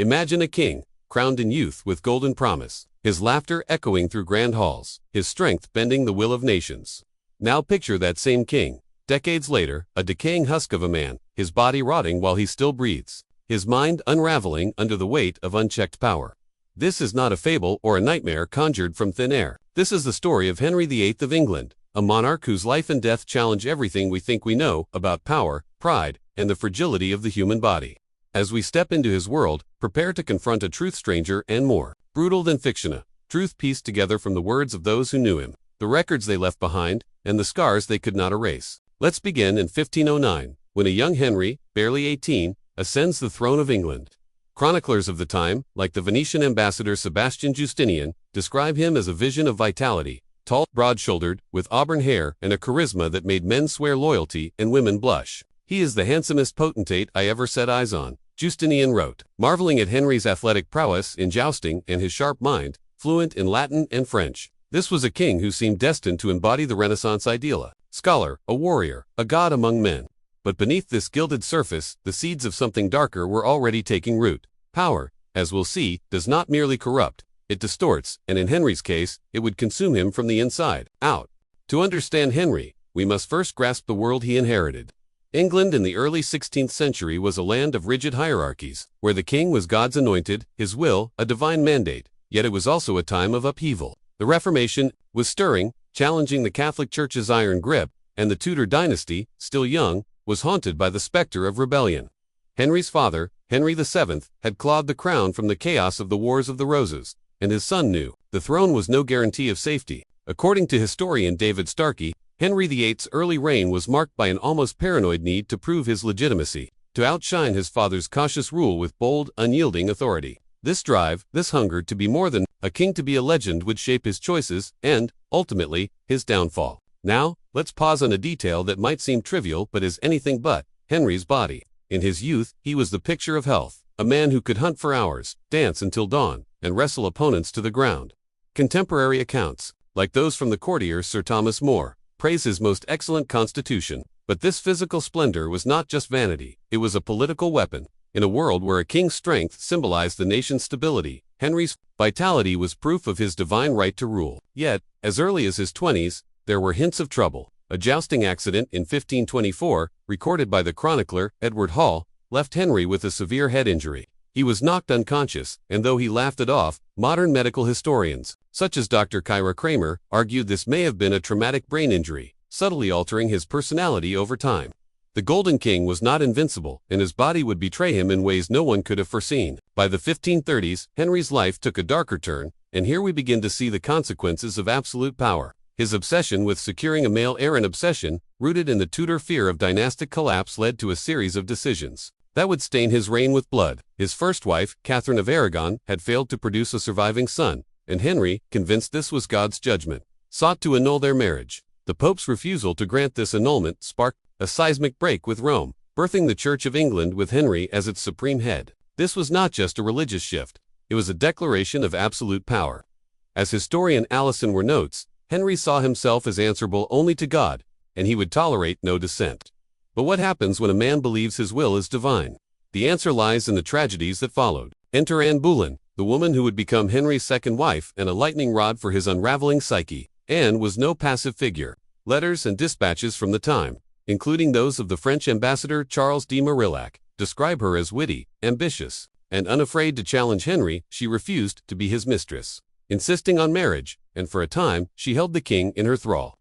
Imagine a king, crowned in youth with golden promise, his laughter echoing through grand halls, his strength bending the will of nations. Now picture that same king, decades later, a decaying husk of a man, his body rotting while he still breathes, his mind unraveling under the weight of unchecked power. This is not a fable or a nightmare conjured from thin air. This is the story of Henry VIII of England, a monarch whose life and death challenge everything we think we know about power, pride, and the fragility of the human body. As we step into his world, prepare to confront a truth stranger and more brutal than fiction, truth pieced together from the words of those who knew him, the records they left behind, and the scars they could not erase. Let's begin in 1509, when a young Henry, barely 18, ascends the throne of England. Chroniclers of the time, like the Venetian ambassador Sebastian Justinian, describe him as a vision of vitality, tall, broad-shouldered, with auburn hair and a charisma that made men swear loyalty and women blush. "He is the handsomest potentate I ever set eyes on," Justinian wrote, marveling at Henry's athletic prowess in jousting and his sharp mind, fluent in Latin and French. This was a king who seemed destined to embody the Renaissance ideal, a scholar, a warrior, a god among men. But beneath this gilded surface, the seeds of something darker were already taking root. Power, as we'll see, does not merely corrupt, it distorts, and in Henry's case, it would consume him from the inside out. To understand Henry, we must first grasp the world he inherited. England in the early 16th century was a land of rigid hierarchies, where the king was God's anointed, his will, a divine mandate, yet it was also a time of upheaval. The Reformation was stirring, challenging the Catholic Church's iron grip, and the Tudor dynasty, still young, was haunted by the specter of rebellion. Henry's father, Henry VII, had clawed the crown from the chaos of the Wars of the Roses, and his son knew the throne was no guarantee of safety. According to historian David Starkey, Henry VIII's early reign was marked by an almost paranoid need to prove his legitimacy, to outshine his father's cautious rule with bold, unyielding authority. This drive, this hunger to be more than a king to be a legend would shape his choices and, ultimately, his downfall. Now, let's pause on a detail that might seem trivial but is anything but: Henry's body. In his youth, he was the picture of health, a man who could hunt for hours, dance until dawn, and wrestle opponents to the ground. Contemporary accounts, like those from the courtier Sir Thomas More, praise his most excellent constitution. But this physical splendor was not just vanity, it was a political weapon. In a world where a king's strength symbolized the nation's stability, Henry's vitality was proof of his divine right to rule. Yet, as early as his 20s, there were hints of trouble. A jousting accident in 1524, recorded by the chronicler Edward Hall, left Henry with a severe head injury. He was knocked unconscious, and though he laughed it off, modern medical historians, such as Dr. Kyra Kramer, argued this may have been a traumatic brain injury, subtly altering his personality over time. The Golden King was not invincible, and his body would betray him in ways no one could have foreseen. By the 1530s, Henry's life took a darker turn, and here we begin to see the consequences of absolute power. His obsession with securing a male heir, an obsession rooted in the Tudor fear of dynastic collapse, led to a series of decisions that would stain his reign with blood. His first wife, Catherine of Aragon, had failed to produce a surviving son, and Henry, convinced this was God's judgment, sought to annul their marriage. The Pope's refusal to grant this annulment sparked a seismic break with Rome, birthing the Church of England with Henry as its supreme head. This was not just a religious shift, it was a declaration of absolute power. As historian Alison Ware notes, Henry saw himself as answerable only to God, and he would tolerate no dissent. But what happens when a man believes his will is divine? The answer lies in the tragedies that followed. Enter Anne Boleyn, the woman who would become Henry's second wife and a lightning rod for his unraveling psyche. Anne was no passive figure. Letters and dispatches from the time, including those of the French ambassador Charles de Marillac, describe her as witty, ambitious, and unafraid to challenge Henry. She refused to be his mistress, insisting on marriage, and for a time, she held the king in her thrall.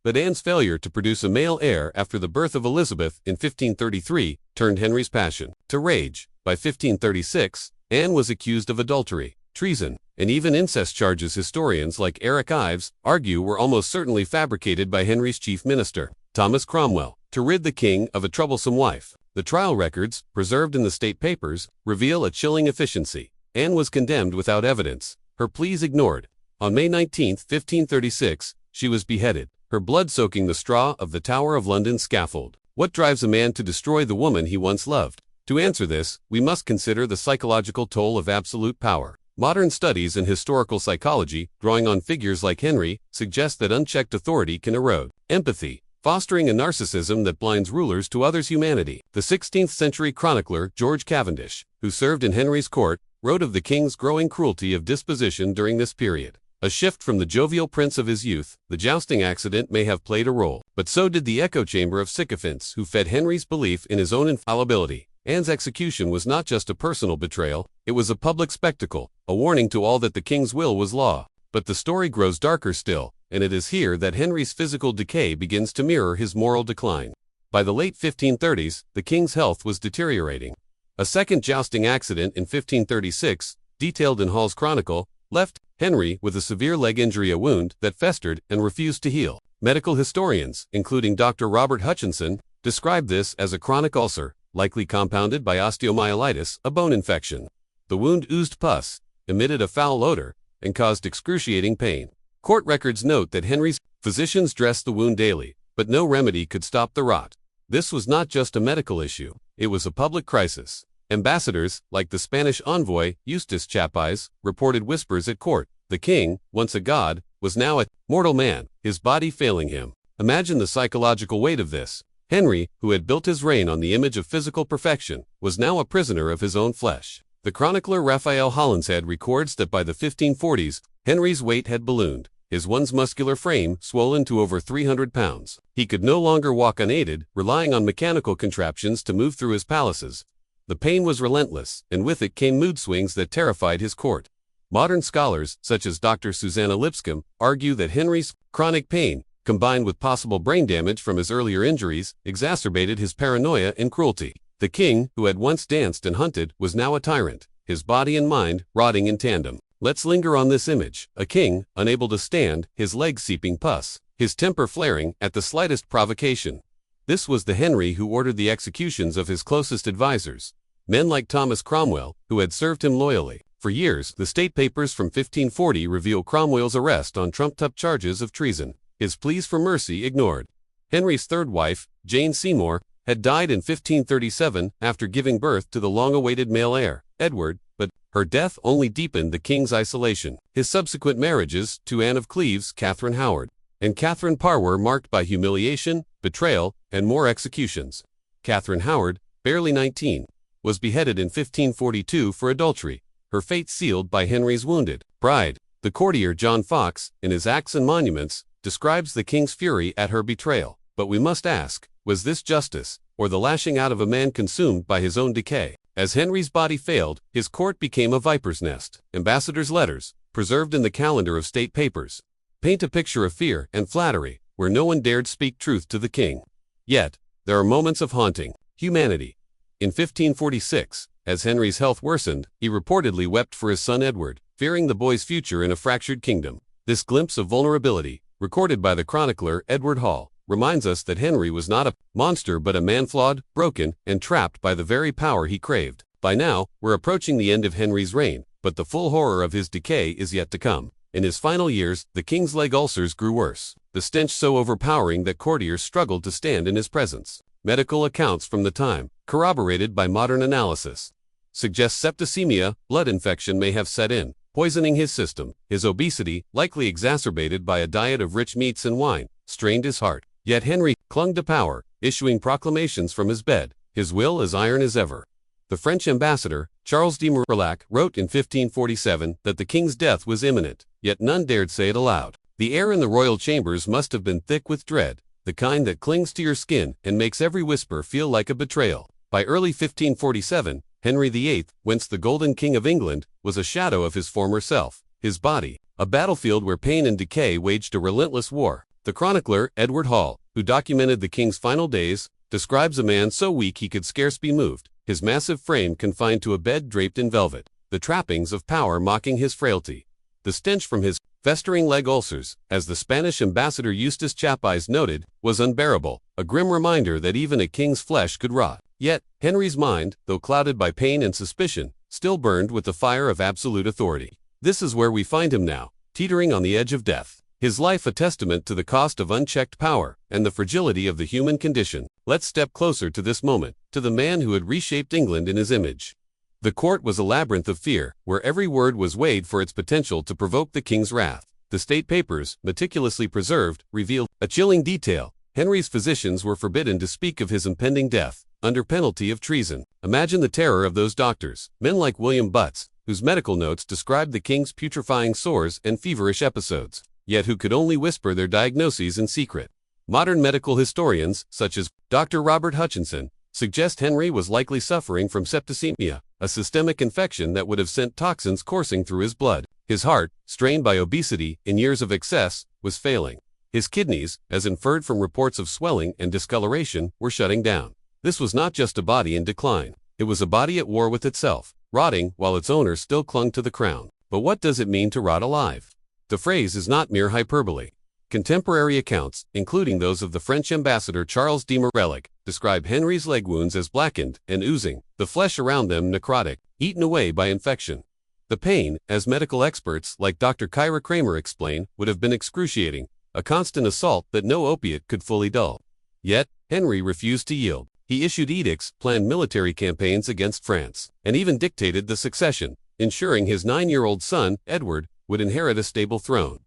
But Anne's failure to produce a male heir after the birth of Elizabeth in 1533 turned Henry's passion to rage. By 1536, Anne was accused of adultery, treason, and even incest charges historians like Eric Ives argue were almost certainly fabricated by Henry's chief minister, Thomas Cromwell, to rid the king of a troublesome wife. The trial records, preserved in the state papers, reveal a chilling efficiency. Anne was condemned without evidence, her pleas ignored. On May 19, 1536, she was beheaded, her blood soaking the straw of the Tower of London scaffold. What drives a man to destroy the woman he once loved? To answer this, we must consider the psychological toll of absolute power. Modern studies in historical psychology, drawing on figures like Henry, suggest that unchecked authority can erode empathy, fostering a narcissism that blinds rulers to others' humanity. The 16th century chronicler George Cavendish, who served in Henry's court, wrote of the king's growing cruelty of disposition during this period. A shift from the jovial prince of his youth, the jousting accident may have played a role, but so did the echo chamber of sycophants who fed Henry's belief in his own infallibility. Anne's execution was not just a personal betrayal, it was a public spectacle, a warning to all that the king's will was law. But the story grows darker still, and it is here that Henry's physical decay begins to mirror his moral decline. By the late 1530s, the king's health was deteriorating. A second jousting accident in 1536, detailed in Hall's Chronicle, left Henry with a severe leg injury, a wound that festered and refused to heal. Medical historians, including Dr. Robert Hutchinson, describe this as a chronic ulcer, likely compounded by osteomyelitis, a bone infection. The wound oozed pus, emitted a foul odor, and caused excruciating pain. Court records note that Henry's physicians dressed the wound daily, but no remedy could stop the rot. This was not just a medical issue, it was a public crisis. Ambassadors, like the Spanish envoy Eustace Chapais, reported whispers at court. The king, once a god, was now a mortal man, his body failing him. Imagine the psychological weight of this. Henry, who had built his reign on the image of physical perfection, was now a prisoner of his own flesh. The chronicler Raphael Holinshead records that by the 1540s, Henry's weight had ballooned, his once muscular frame swollen to over 300 pounds. He could no longer walk unaided, relying on mechanical contraptions to move through his palaces. The pain was relentless, and with it came mood swings that terrified his court. Modern scholars, such as Dr. Susanna Lipscomb, argue that Henry's chronic pain, combined with possible brain damage from his earlier injuries, exacerbated his paranoia and cruelty. The king, who had once danced and hunted, was now a tyrant, his body and mind rotting in tandem. Let's linger on this image. A king, unable to stand, his legs seeping pus, his temper flaring at the slightest provocation. This was the Henry who ordered the executions of his closest advisors, men like Thomas Cromwell, who had served him loyally. For years, the state papers from 1540 reveal Cromwell's arrest on trumped-up charges of treason, his pleas for mercy ignored. Henry's third wife, Jane Seymour, had died in 1537 after giving birth to the long-awaited male heir, Edward, but her death only deepened the king's isolation. His subsequent marriages to Anne of Cleves, Catherine Howard, and Catherine Parr were marked by humiliation, betrayal, and more executions. Catherine Howard, barely 19, was beheaded in 1542 for adultery, her fate sealed by Henry's wounded bride. The courtier John Fox, in his Acts and Monuments, describes the king's fury at her betrayal. But we must ask, was this justice, or the lashing out of a man consumed by his own decay? As Henry's body failed, his court became a viper's nest. Ambassadors' letters, preserved in the calendar of state papers, paint a picture of fear and flattery, where no one dared speak truth to the king. Yet, there are moments of haunting humanity. In 1546, as Henry's health worsened, he reportedly wept for his son Edward, fearing the boy's future in a fractured kingdom. This glimpse of vulnerability, recorded by the chronicler Edward Hall, reminds us that Henry was not a monster but a man flawed, broken, and trapped by the very power he craved. By now, we're approaching the end of Henry's reign, but the full horror of his decay is yet to come. In his final years, the king's leg ulcers grew worse, the stench so overpowering that courtiers struggled to stand in his presence. Medical accounts from the time, corroborated by modern analysis, suggest septicemia, blood infection may have set in, poisoning his system. His obesity, likely exacerbated by a diet of rich meats and wine, strained his heart. Yet Henry clung to power, issuing proclamations from his bed, his will as iron as ever. The French ambassador, Charles de Marillac, wrote in 1547 that the king's death was imminent, yet none dared say it aloud. The air in the royal chambers must have been thick with dread, the kind that clings to your skin and makes every whisper feel like a betrayal. By early 1547, Henry VIII, once the Golden King of England, was a shadow of his former self, his body, a battlefield where pain and decay waged a relentless war. The chronicler Edward Hall, who documented the king's final days, describes a man so weak he could scarce be moved, his massive frame confined to a bed draped in velvet, the trappings of power mocking his frailty. The stench from his festering leg ulcers, as the Spanish ambassador Eustace Chapais noted, was unbearable, a grim reminder that even a king's flesh could rot. Yet, Henry's mind, though clouded by pain and suspicion, still burned with the fire of absolute authority. This is where we find him now, teetering on the edge of death. His life a testament to the cost of unchecked power and the fragility of the human condition. Let's step closer to this moment, to the man who had reshaped England in his image. The court was a labyrinth of fear, where every word was weighed for its potential to provoke the king's wrath. The state papers, meticulously preserved, revealed a chilling detail. Henry's physicians were forbidden to speak of his impending death, under penalty of treason. Imagine the terror of those doctors, men like William Butts, whose medical notes described the king's putrefying sores and feverish episodes, yet who could only whisper their diagnoses in secret. Modern medical historians, such as Dr. Robert Hutchinson, suggest Henry was likely suffering from septicemia, a systemic infection that would have sent toxins coursing through his blood. His heart, strained by obesity in years of excess, was failing. His kidneys, as inferred from reports of swelling and discoloration, were shutting down. This was not just a body in decline. It was a body at war with itself, rotting while its owner still clung to the crown. But what does it mean to rot alive? The phrase is not mere hyperbole. Contemporary accounts, including those of the French ambassador Charles de Morellic, describe Henry's leg wounds as blackened and oozing, the flesh around them necrotic, eaten away by infection. The pain, as medical experts like Dr. Kyra Kramer explain, would have been excruciating, a constant assault that no opiate could fully dull. Yet, Henry refused to yield. He issued edicts, planned military campaigns against France, and even dictated the succession, ensuring his 9-year-old son, Edward, would inherit a stable throne.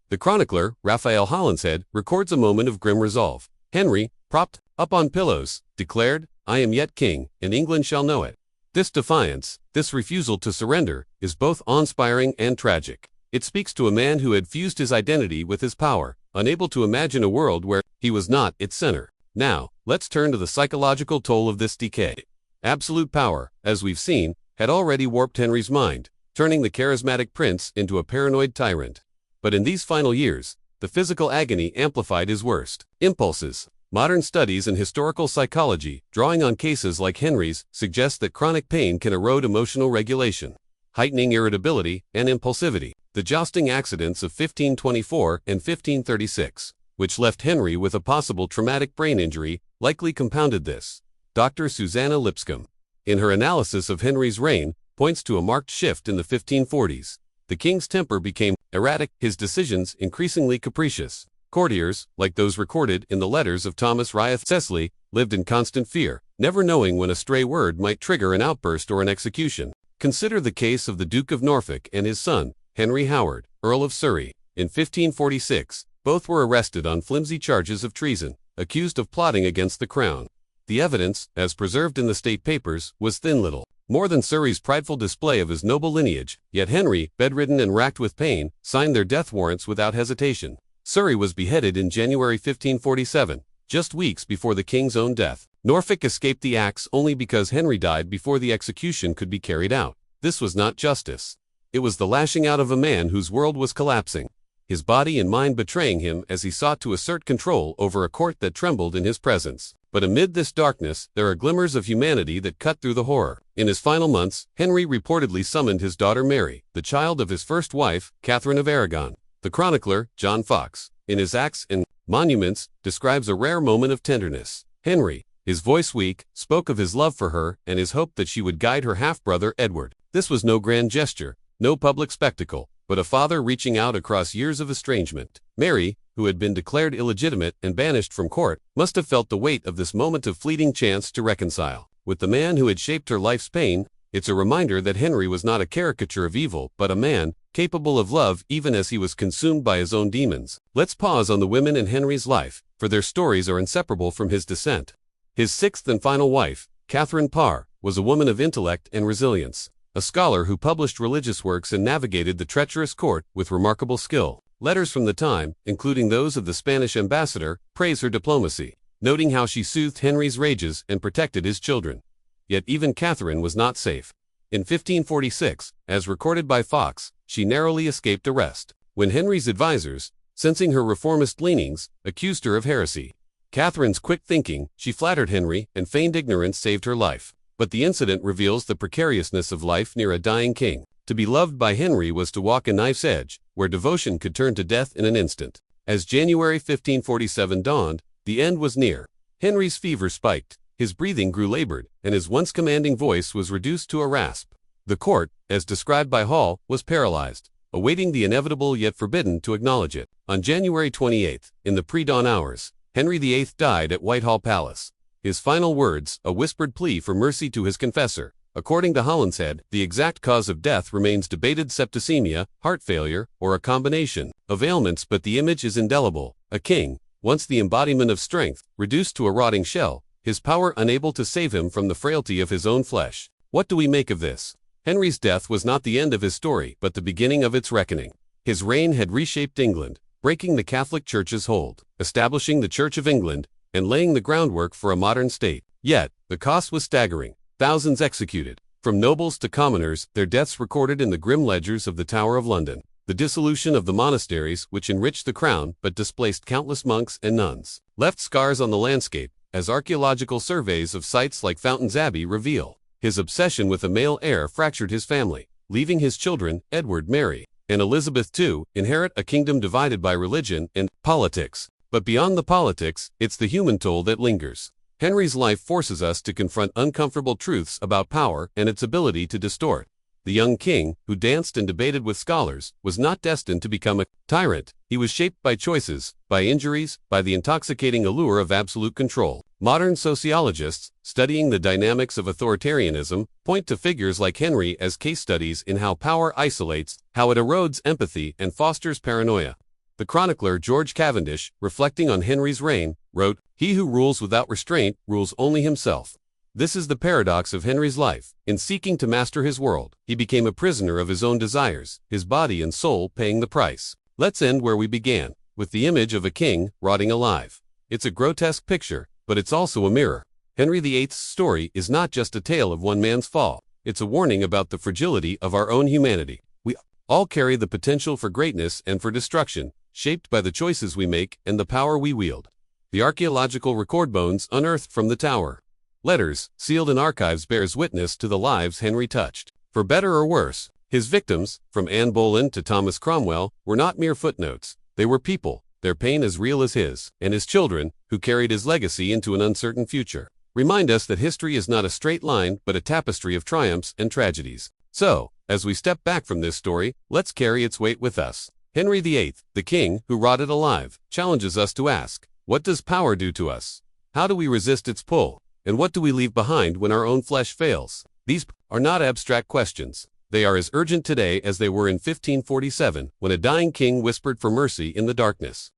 The chronicler, Raphael Holinshead, records a moment of grim resolve. Henry, propped up on pillows, declared, "I am yet king, and England shall know it." This defiance, this refusal to surrender, is both awe-inspiring and tragic. It speaks to a man who had fused his identity with his power, unable to imagine a world where he was not its center. Now, let's turn to the psychological toll of this decay. Absolute power, as we've seen, had already warped Henry's mind, turning the charismatic prince into a paranoid tyrant. But in these final years, the physical agony amplified his worst impulses. Modern studies in historical psychology, drawing on cases like Henry's, suggest that chronic pain can erode emotional regulation, heightening irritability and impulsivity. The jousting accidents of 1524 and 1536, which left Henry with a possible traumatic brain injury, likely compounded this. Dr. Susanna Lipscomb, in her analysis of Henry's reign, points to a marked shift in the 1540s. The king's temper became erratic, his decisions increasingly capricious. Courtiers, like those recorded in the letters of Thomas Ryath Cecily, lived in constant fear, never knowing when a stray word might trigger an outburst or an execution. Consider the case of the Duke of Norfolk and his son, Henry Howard, Earl of Surrey. In 1546, both were arrested on flimsy charges of treason, accused of plotting against the crown. The evidence, as preserved in the state papers, was thin little more than Surrey's prideful display of his noble lineage, yet Henry, bedridden and racked with pain, signed their death warrants without hesitation. Surrey was beheaded in January 1547, just weeks before the king's own death. Norfolk escaped the axe only because Henry died before the execution could be carried out. This was not justice. It was the lashing out of a man whose world was collapsing, his body and mind betraying him as he sought to assert control over a court that trembled in his presence. But amid this darkness, there are glimmers of humanity that cut through the horror. In his final months, Henry reportedly summoned his daughter Mary, the child of his first wife, Catherine of Aragon. The chronicler, John Fox, in his Acts and Monuments, describes a rare moment of tenderness. Henry, his voice weak, spoke of his love for her and his hope that she would guide her half-brother Edward. This was no grand gesture, no public spectacle, but a father reaching out across years of estrangement. Mary, who had been declared illegitimate and banished from court, must have felt the weight of this moment of fleeting chance to reconcile with the man who had shaped her life's pain. It's a reminder that Henry was not a caricature of evil, but a man, capable of love even as he was consumed by his own demons. Let's pause on the women in Henry's life, for their stories are inseparable from his descent. His sixth and final wife, Catherine Parr, was a woman of intellect and resilience, a scholar who published religious works and navigated the treacherous court with remarkable skill. Letters from the time, including those of the Spanish ambassador, praise her diplomacy, noting how she soothed Henry's rages and protected his children. Yet even Catherine was not safe. In 1546, as recorded by Fox, she narrowly escaped arrest, when Henry's advisors, sensing her reformist leanings, accused her of heresy. Catherine's quick thinking, she flattered Henry, and feigned ignorance saved her life. But the incident reveals the precariousness of life near a dying king. To be loved by Henry was to walk a knife's edge, where devotion could turn to death in an instant. As January 1547 dawned, the end was near. Henry's fever spiked, his breathing grew labored, and his once commanding voice was reduced to a rasp. The court, as described by Hall, was paralyzed, awaiting the inevitable yet forbidden to acknowledge it. On January 28, in the pre-dawn hours, Henry VIII died at Whitehall Palace. His final words, a whispered plea for mercy to his confessor. According to Holinshead, the exact cause of death remains debated: septicemia, heart failure, or a combination of ailments, but the image is indelible. A king, once the embodiment of strength, reduced to a rotting shell, his power unable to save him from the frailty of his own flesh. What do we make of this? Henry's death was not the end of his story, but the beginning of its reckoning. His reign had reshaped England, breaking the Catholic Church's hold, establishing the Church of England, and laying the groundwork for a modern state. Yet, the cost was staggering. Thousands executed. From nobles to commoners, their deaths recorded in the grim ledgers of the Tower of London. The dissolution of the monasteries, which enriched the crown but displaced countless monks and nuns, left scars on the landscape, as archaeological surveys of sites like Fountains Abbey reveal. His obsession with a male heir fractured his family, leaving his children, Edward, Mary, and Elizabeth II, inherit a kingdom divided by religion and politics. But beyond the politics, it's the human toll that lingers. Henry's life forces us to confront uncomfortable truths about power and its ability to distort. The young king, who danced and debated with scholars, was not destined to become a tyrant. He was shaped by choices, by injuries, by the intoxicating allure of absolute control. Modern sociologists, studying the dynamics of authoritarianism, point to figures like Henry as case studies in how power isolates, how it erodes empathy and fosters paranoia. The chronicler George Cavendish, reflecting on Henry's reign, wrote, "He who rules without restraint rules only himself." This is the paradox of Henry's life. In seeking to master his world, he became a prisoner of his own desires, his body and soul paying the price. Let's end where we began, with the image of a king rotting alive. It's a grotesque picture, but it's also a mirror. Henry VIII's story is not just a tale of one man's fall. It's a warning about the fragility of our own humanity. We all carry the potential for greatness and for destruction, shaped by the choices we make and the power we wield. The archaeological record bones unearthed from the tower. Letters, sealed in archives, bears witness to the lives Henry touched. For better or worse, his victims, from Anne Boleyn to Thomas Cromwell, were not mere footnotes. They were people, their pain as real as his, and his children, who carried his legacy into an uncertain future. Remind us that history is not a straight line, but a tapestry of triumphs and tragedies. So, as we step back from this story, let's carry its weight with us. Henry VIII, the king who rotted alive, challenges us to ask, what does power do to us? How do we resist its pull? And what do we leave behind when our own flesh fails? These are not abstract questions. They are as urgent today as they were in 1547, when a dying king whispered for mercy in the darkness.